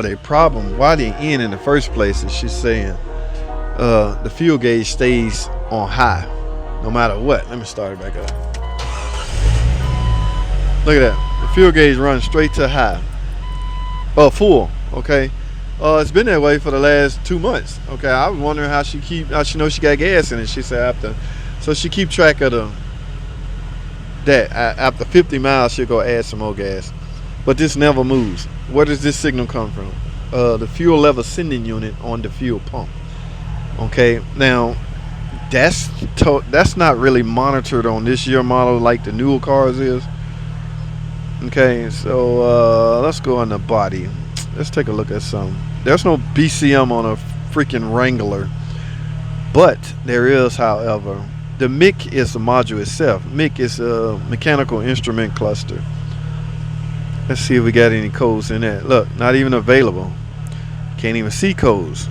But a problem why they in the first place is she's saying the fuel gauge stays on high no matter what. Let me start it back up. Look at that. The fuel gauge runs straight to high. Full. Okay. It's been that way for the last 2 months. Okay. I was wondering how she knows she got gas in it. She said so she keep track of that after 50 miles she'll go add some more gas. But this never moves. Where does this signal come from? The fuel level sending unit on the fuel pump. Okay, now that's not really monitored on this year model like the newer cars is. Okay, so let's go on the body. Let's take a look at some. There's no BCM on a freaking Wrangler, but there is, however, the MIC is the module itself. MIC is a mechanical instrument cluster. Let's see if we got any codes in that. Look, not even available. Can't even see codes.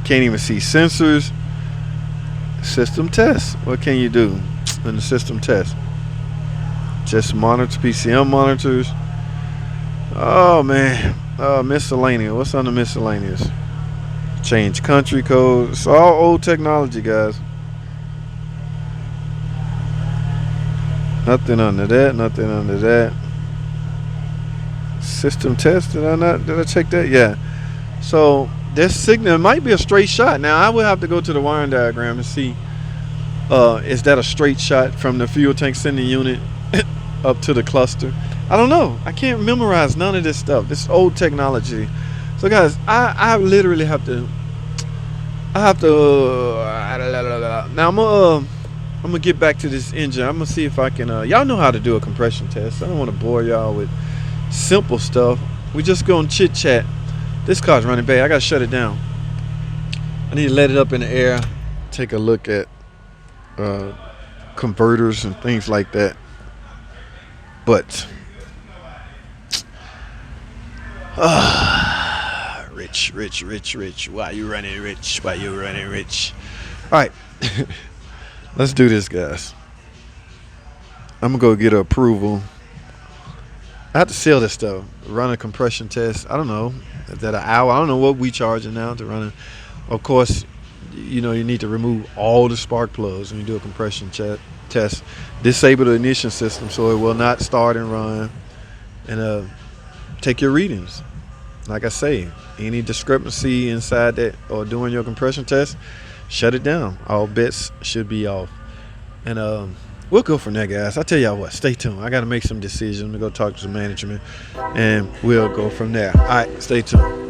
Can't even see sensors. System test. What can you do in the system test? Just monitor PCM monitors. Oh man. Miscellaneous. What's under miscellaneous? Change country code. It's all old technology, guys. Nothing under that. Nothing under that. System test. Did I check that? Yeah. So this signal might be a straight shot. Now I will have to go to the wiring diagram and see is that a straight shot from the fuel tank sending unit up to the cluster. I don't know. I can't memorize none of this stuff. This old technology. So guys, I literally have to now I'm gonna get back to this engine. I'm gonna see if I can y'all know how to do a compression test. I don't want to bore y'all with simple stuff. We just gonna chit chat. This car's running bad. I gotta shut it down. I need to let it up in the air, take a look at converters and things like that. But rich. Why you running rich? Why you running rich? All right, let's do this, guys. I'm gonna go get approval. I have to sell this stuff. Run a compression test. I don't know. Is that an hour? I don't know what we charging now to run it. Of course, you need to remove all the spark plugs when you do a compression test. Disable the ignition system so it will not start and run. And take your readings. Like I say, any discrepancy inside that or during your compression test, shut it down. All bets should be off. And we'll go from there, guys. I'll tell y'all what. Stay tuned. I got to make some decisions. I'm going to go talk to some management, and we'll go from there. All right, stay tuned.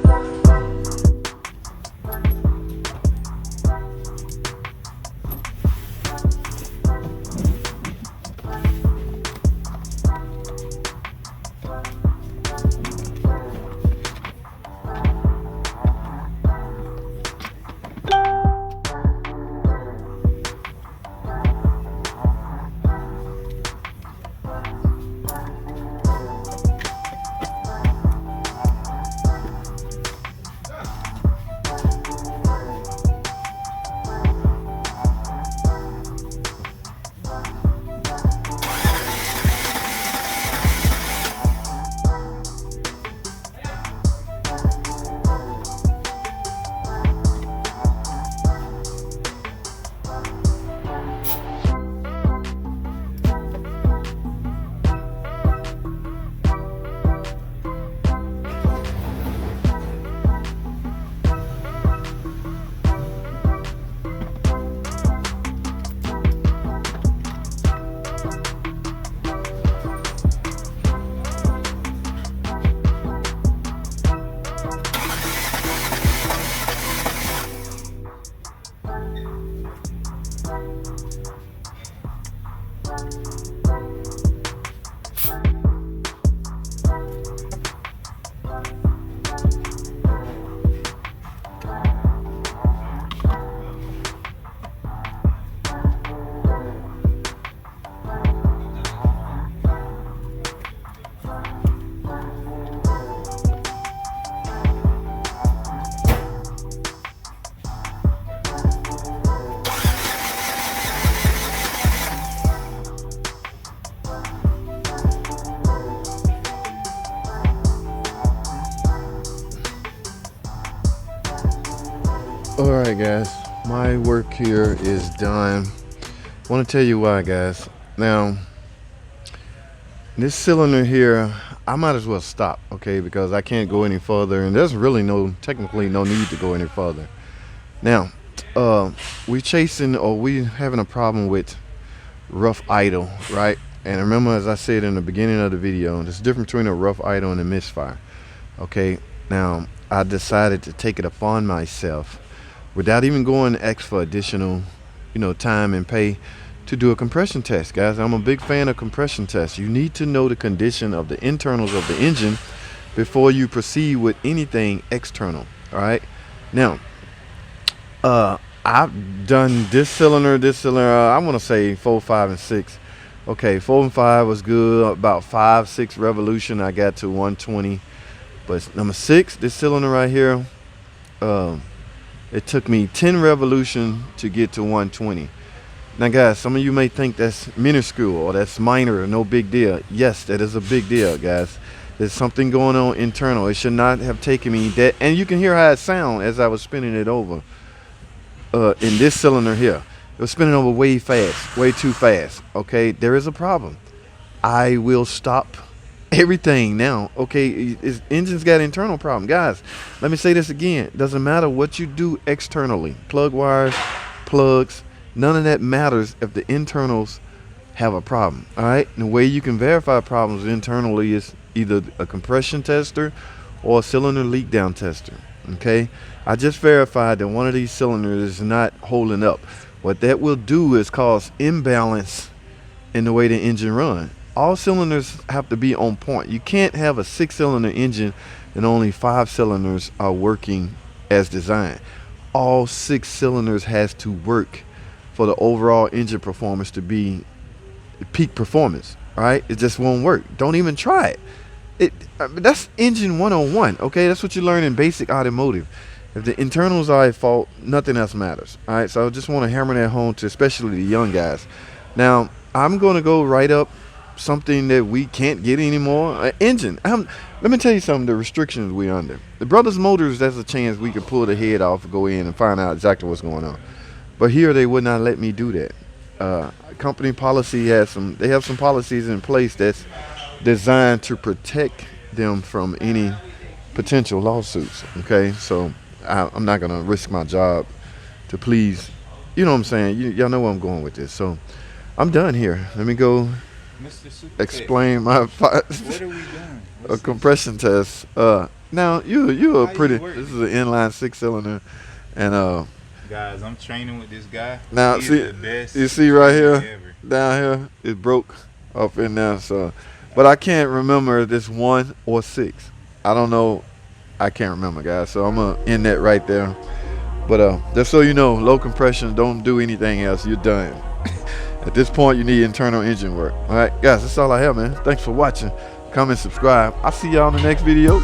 All right, guys, my work here is done. I want to tell you why, guys. Now, this cylinder here, I might as well stop, okay, because I can't go any further, and there's really technically no need to go any further. Now, we having a problem with rough idle, right? And remember, as I said in the beginning of the video, there's a difference between a rough idle and a misfire. Okay, now I decided to take it upon myself, without even going to ask for additional, time and pay, to do a compression test, guys. I'm a big fan of compression tests. You need to know the condition of the internals of the engine before you proceed with anything external. All right. Now, I've done this cylinder. I want to say 4, 5, and 6. Okay, 4 and 5 was good. About 5, 6 revolution, I got to 120. But number 6, this cylinder right here, it took me 10 revolution to get to 120. Now, guys, some of you may think that's minuscule or that's minor or no big deal. Yes, that is a big deal, guys. There's something going on internal. It should not have taken me that. And you can hear how it sounds as I was spinning it over. In this cylinder here, it was spinning over way fast, way too fast. Okay, there is a problem. I will stop everything now. Okay, engine's got internal problem, guys. Let me say this again. Doesn't matter what you do externally, plug wires, plugs, none of that matters if the internals have a problem. All right, and the way you can verify problems internally is either a compression tester or a cylinder leak down tester. Okay, I just verified that one of these cylinders is not holding up. What that will do is cause imbalance in the way the engine runs. All cylinders have to be on point. You can't have a 6-cylinder engine and only 5 cylinders are working as designed. All 6 cylinders has to work for the overall engine performance to be peak performance. All right, it just won't work. Don't even try it. That's engine 101. Okay, that's what you learn in basic automotive. If the internals are at fault, nothing else matters. All right, so I just want to hammer that home to especially the young guys. Now, I'm going to go write up something that we can't get anymore. Engine. Let me tell you something, the restrictions we're under. The Brothers Motors, there's a chance we could pull the head off and go in and find out exactly what's going on. But here they would not let me do that. Company policy have some policies in place that's designed to protect them from any potential lawsuits. Okay, so I'm not gonna risk my job to please, you know what I'm saying. Y'all know where I'm going with this. So I'm done here. Let me go explain my what are we doing? A compression test. Now you're pretty. This is an inline 6-cylinder, and guys, I'm training with this guy. Now He's see, the best you see right here, ever. down here, it broke up in there. So, but I can't remember if it's 1 or 6. I don't know. I can't remember, guys. So I'm gonna end that right there. But just so you know, low compression, don't do anything else. You're done. At this point, you need internal engine work. All right, guys, that's all I have, man. Thanks for watching. Comment, subscribe. I'll see y'all in the next video.